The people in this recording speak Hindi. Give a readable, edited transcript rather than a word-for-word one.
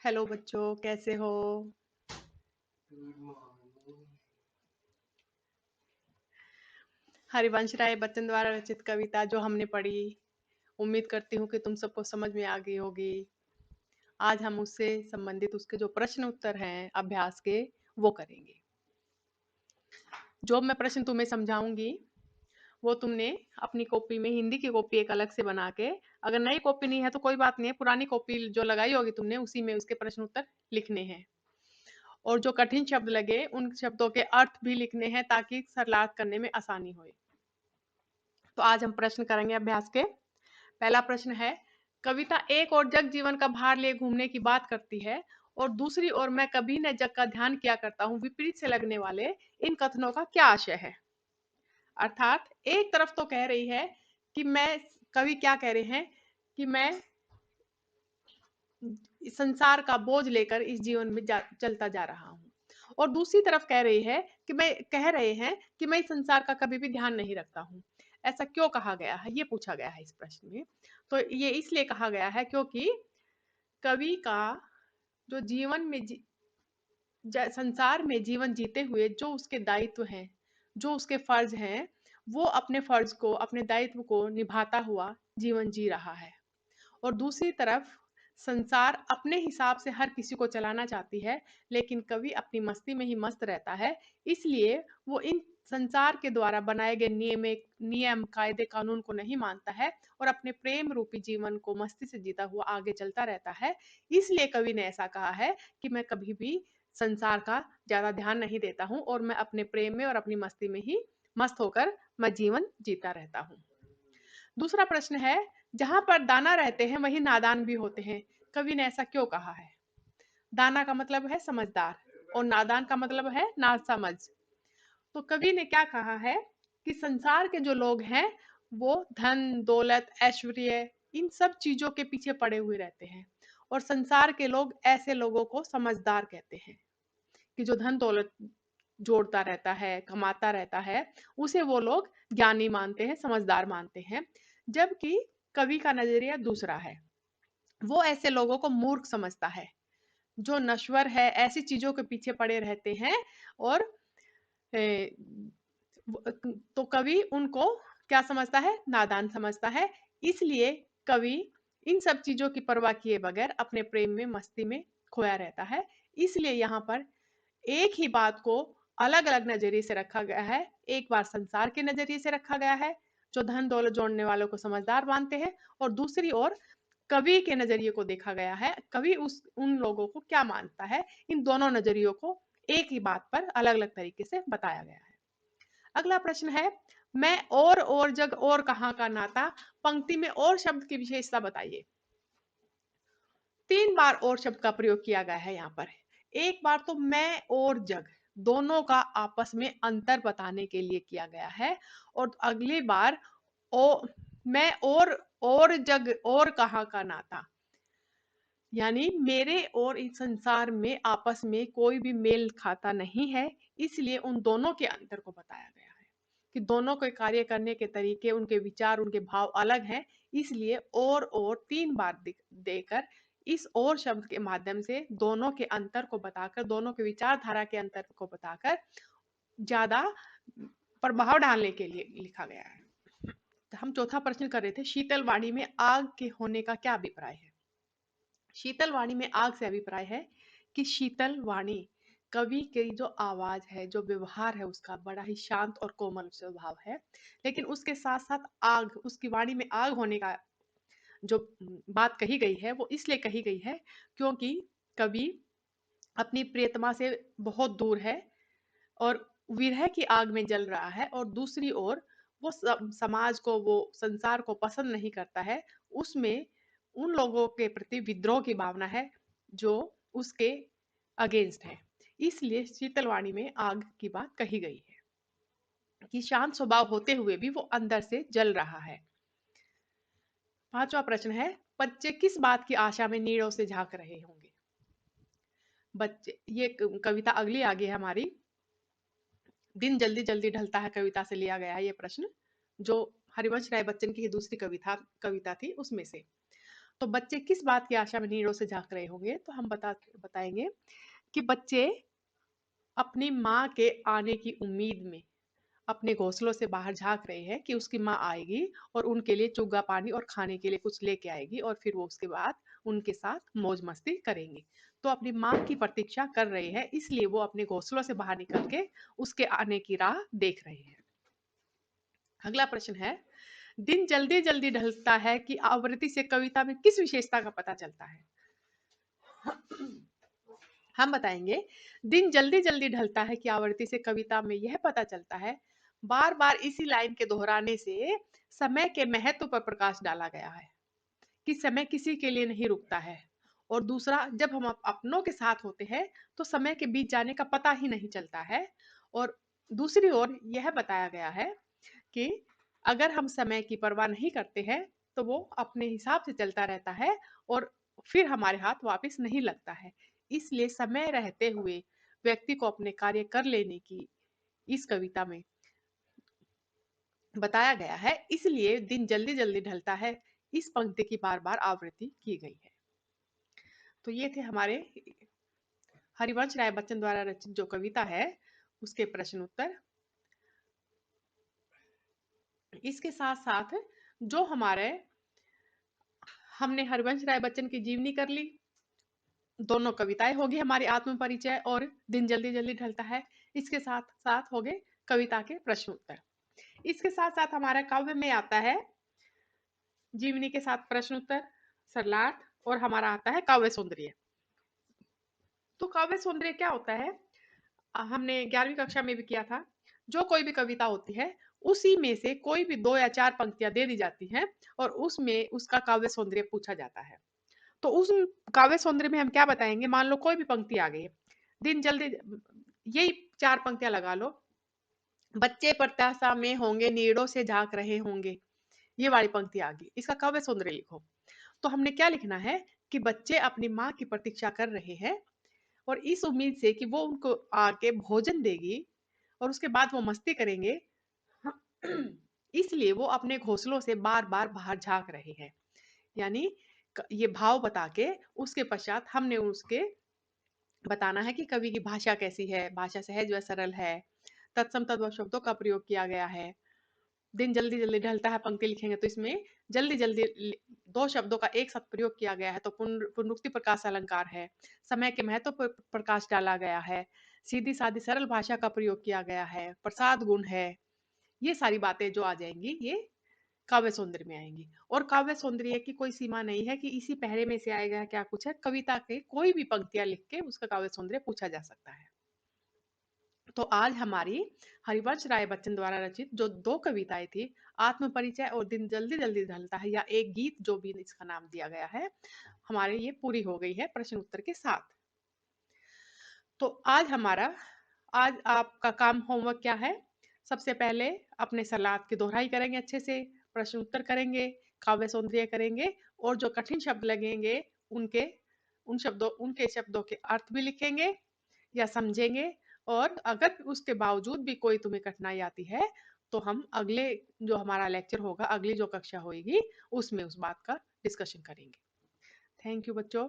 हेलो बच्चों, कैसे हो? हरिवंश राय बच्चन द्वारा रचित कविता जो हमने पढ़ी, उम्मीद करती हूँ कि तुम सबको समझ में आ गई होगी। आज हम उससे संबंधित उसके जो प्रश्न उत्तर हैं अभ्यास के, वो करेंगे। जो मैं प्रश्न तुम्हें समझाऊंगी वो तुमने अपनी कॉपी में, हिंदी की कॉपी एक अलग से बना के, अगर नई कॉपी नहीं है तो कोई बात नहीं है, पुरानी कॉपी जो लगाई होगी तुमने उसी में उसके प्रश्न उत्तर लिखने हैं। और जो कठिन शब्द लगे उन शब्दों के अर्थ भी लिखने हैं ताकि सरलार्थ करने में आसानी हो। तो आज हम प्रश्न करेंगे अभ्यास के। पहला प्रश्न है, कविता एक और जग जीवन का भार लिए घूमने की बात करती है और दूसरी ओर मैं कभी न जग का ध्यान किया करता हूँ, विपरीत से लगने वाले इन कथनों का क्या आशय है? अर्थात एक तरफ तो कह रही है कि मैं, कवि क्या कह रहे हैं कि मैं संसार का बोझ लेकर इस जीवन में चलता जा रहा हूँ, और दूसरी तरफ कह रही है कि कह रहे हैं कि मैं इस संसार का कभी भी ध्यान नहीं रखता हूँ। ऐसा क्यों कहा गया है, ये पूछा गया है इस प्रश्न में। तो ये इसलिए कहा गया है क्योंकि कवि का जो जीवन में संसार में जीवन जीते हुए जो उसके दायित्व हैं, जो उसके फर्ज हैं, वो अपने फर्ज को, अपने दायित्व को निभाता हुआ जीवन जी रहा है। और दूसरी तरफ संसार अपने हिसाब से हर किसी को चलाना चाहती है, लेकिन कवि अपनी मस्ती में ही मस्त रहता है। इसलिए वो इन संसार के द्वारा बनाए गए नियम कायदे कानून को नहीं मानता है और अपने प्रेम रूपी जीवन को मस्ती से जीता हुआ आगे चलता रहता है। इसलिए कवि ने ऐसा कहा है कि मैं कभी भी संसार का ज्यादा ध्यान नहीं देता हूँ और मैं अपने प्रेम में और अपनी मस्ती में ही मस्त होकर मैं जीवन जीता रहता हूँ। दूसरा प्रश्न है, जहां पर दाना रहते हैं वहीं नादान भी होते हैं, कवि ने ऐसा क्यों कहा है? दाना का मतलब है समझदार और नादान का मतलब है नासमझ। तो कवि ने क्या कहा है कि संसार के जो लोग हैं वो धन दौलत ऐश्वर्य इन सब चीजों के पीछे पड़े हुए रहते हैं, और संसार के लोग ऐसे लोगों को समझदार कहते हैं कि जो धन दौलत जोड़ता रहता है, कमाता रहता है, उसे वो लोग ज्ञानी मानते हैं, समझदार मानते हैं। जबकि कवि का नजरिया दूसरा है, वो ऐसे लोगों को मूर्ख समझता है जो नश्वर है, ऐसी चीजों के पीछे पड़े रहते हैं। और ए, तो कवि उनको क्या समझता है? नादान समझता है। इसलिए कवि इन सब चीजों की परवाह किए बगैर अपने प्रेम में, मस्ती में खोया रहता है। इसलिए यहाँ पर एक ही बात को अलग अलग नजरिए से रखा गया है। एक बार संसार के नजरिए से रखा गया है जो धन दौलत जोड़ने वालों को समझदार मानते हैं, और दूसरी ओर कवि के नजरिए को देखा गया है, कवि उस उन लोगों को क्या मानता है। इन दोनों नजरियों को एक ही बात पर अलग अलग तरीके से बताया गया है। अगला प्रश्न है, मैं और जग और कहाँ का नाता, पंक्ति में और शब्द की विशेषता बताइए। 3 बार और शब्द का प्रयोग किया गया है यहाँ पर। एक बार तो मैं और जग दोनों का आपस में अंतर बताने के लिए किया गया है, और अगली बार ओ मैं और जग और कहाँ का नाता, यानी मेरे और इस संसार में आपस में कोई भी मेल खाता नहीं है। इसलिए उन दोनों के अंतर को बताया गया है कि दोनों के कार्य करने के तरीके, उनके विचार, उनके भाव अलग हैं। इसलिए और 3 बार देकर इस और शब्द के माध्यम से दोनों के अंतर को बताकर, दोनों के विचारधारा के अंतर को बताकर ज्यादा प्रभाव डालने के लिए लिखा गया है। तो हम चौथा प्रश्न कर रहे थे, शीतल वाणी में आग के होने का क्या अभिप्राय है? शीतल वाणी में आग से अभिप्राय है कि शीतल वाणी, कवि की जो आवाज है, जो व्यवहार है, उसका बड़ा ही शांत और कोमल स्वभाव है। लेकिन उसके साथ साथ आग, उसकी वाणी में आग होने का जो बात कही गई है वो इसलिए कही गई है क्योंकि कवि अपनी प्रियतमा से बहुत दूर है और विरह की आग में जल रहा है, और दूसरी ओर वो समाज को, वो संसार को पसंद नहीं करता है। उसमें उन लोगों के प्रति विद्रोह की भावना है जो उसके अगेंस्ट है। इसलिए शीतलवाणी में आग की बात कही गई है कि शांत स्वभाव होते हुए भी वो अंदर से जल रहा है। पांचवा प्रश्न है, बच्चे किस बात की आशा में नीड़ों से झांक रहे होंगे? बच्चे, ये कविता अगली आगे है हमारी, दिन जल्दी जल्दी ढलता है कविता से लिया गया है ये प्रश्न, जो हरिवंश राय बच्चन की दूसरी कविता थी उसमें से। तो बच्चे किस बात की आशा में नीड़ों से झाँक रहे होंगे? तो हम बताएँगे कि बच्चे अपनी माँ के आने की उम्मीद में अपने घोंसलों से बाहर झाँक रहे हैं कि उसकी माँ आएगी और उनके लिए चुग्गा पानी और खाने के लिए कुछ लेके आएगी और फिर वो उसके बाद उनके साथ मौज-मस्ती करेंगे। तो अपनी माँ की प्रतीक्षा कर रहे हैं, इसलिए वो अपने घोंसलों से बाहर निकल के उसके आने की राह देख रहे हैं। अगला प्रश्न है, दिन जल्दी-जल्दी ढलता है कि आवृत्ति से कविता में किस विशेषता का पता चलता है? हम बताएंगे, दिन जल्दी-जल्दी ढलता है कि आवृत्ति से कविता में यह पता चलता है, बार-बार इसी लाइन के दोहराने से समय के महत्व पर प्रकाश डाला गया है, कि समय किसी के लिए नहीं रुकता है। और दूसरा, जब हम अपनों के साथ होते हैं, तो समय के बीत जाने का पता ही नहीं चलता है। और दूसरी ओर यह बताया गया है कि अगर हम समय की परवाह नहीं करते हैं, तो वो अपने हिसाब से चलता रहता है और फिर हमारे हाथ वापस नहीं लगता है। इसलिए समय रहते हुए व्यक्ति को अपने कार्य कर लेने की इस कविता में बताया गया है। इसलिए दिन जल्दी-जल्दी ढलता है, इस पंक्ति की बार-बार आवृत्ति की गई है। तो ये थे हमारे हरिवंश राय बच्चन द्वारा रचित जो कविता है, उसके प्रश्न उत्तर। इसके साथ-साथ जो हमारे हमने हरिवंश राय बच्चन की जीवनी कर ली, दोनों कविताएं होगी हमारी आत्म परिचय और दिन जल्दी जल्दी ढलता है। इसके साथ साथ हो गए कविता के प्रश्न उत्तर। इसके साथ साथ हमारा काव्य में आता है जीवनी के साथ प्रश्न उत्तर, सरलार्थ और हमारा आता है काव्य सौंदर्य। तो काव्य सौंदर्य क्या होता है? हमने 11वीं कक्षा में भी किया था। जो कोई भी कविता होती है, उसी में से कोई भी 2 या 4 पंक्तियां दे दी जाती हैं और उसमें उसका काव्य सौंदर्य पूछा जाता है। तो उस काव्य सौंदर्य में हम क्या बताएंगे? मान लो कोई भी पंक्ति आ गई है, दिन जल्दी, यही 4 पंक्तियां लगा लो। बच्चे प्रत्याशा में होंगे, नीड़ों से झांक रहे होंगे, ये वाली पंक्ति आ गई, इसका काव्य सौंदर्य लिखो। तो हमने क्या लिखना है कि बच्चे अपनी माँ की प्रतीक्षा कर रहे हैं और इस उम्मीद से कि वो उनको आके भोजन देगी और उसके बाद वो मस्ती करेंगे, इसलिए वो अपने घोंसलों से बार बार बाहर झांक रहे हैं। यानी ये भाव बता के उसके पश्चात हमने उसके बताना है कि कवि की भाषा कैसी है, भाषा सहज व सरल है, तत्सम तद्भव शब्दों का प्रयोग किया गया है। दिन जल्दी जल्दी ढलता है पंक्ति लिखेंगे तो इसमें जल्दी जल्दी दो शब्दों का एक साथ प्रयोग किया गया है, तो पुनरुक्ति प्रकाश अलंकार है। समय के महत्व पर प्रकाश डाला गया है, सीधी सादी सरल भाषा का प्रयोग किया गया है, प्रसाद गुण है। ये सारी बातें जो आ जाएंगी, ये काव्य सौंदर्य में आएंगी। और काव्य सौंदर्य की कोई सीमा नहीं है कि इसी पहरे में से आएगा, क्या कुछ है, कविता के कोई भी पंक्तियां लिख के उसका काव्य सौंदर्य पूछा जा सकता है। तो आज हमारी हरिवंश राय बच्चन द्वारा रचित जो 2 कविताएं थी, आत्म परिचय और दिन जल्दी जल्दी ढलता है, या एक गीत जो भी इसका नाम दिया गया है, हमारे ये पूरी हो गई है प्रश्न उत्तर के साथ। तो आज आपका काम होमवर्क क्या है? सबसे पहले अपने सलाद की दोहराई करेंगे अच्छे से, प्रश्न उत्तर करेंगे, काव्य सौंदर्य करेंगे और जो कठिन शब्द लगेंगे उनके उनके शब्दों के अर्थ भी लिखेंगे या समझेंगे। और अगर उसके बावजूद भी कोई तुम्हें कठिनाई आती है, तो हम अगले जो हमारा लेक्चर होगा, अगली जो कक्षा होगी, उसमें उस बात का डिस्कशन करेंगे। थैंक यू बच्चों।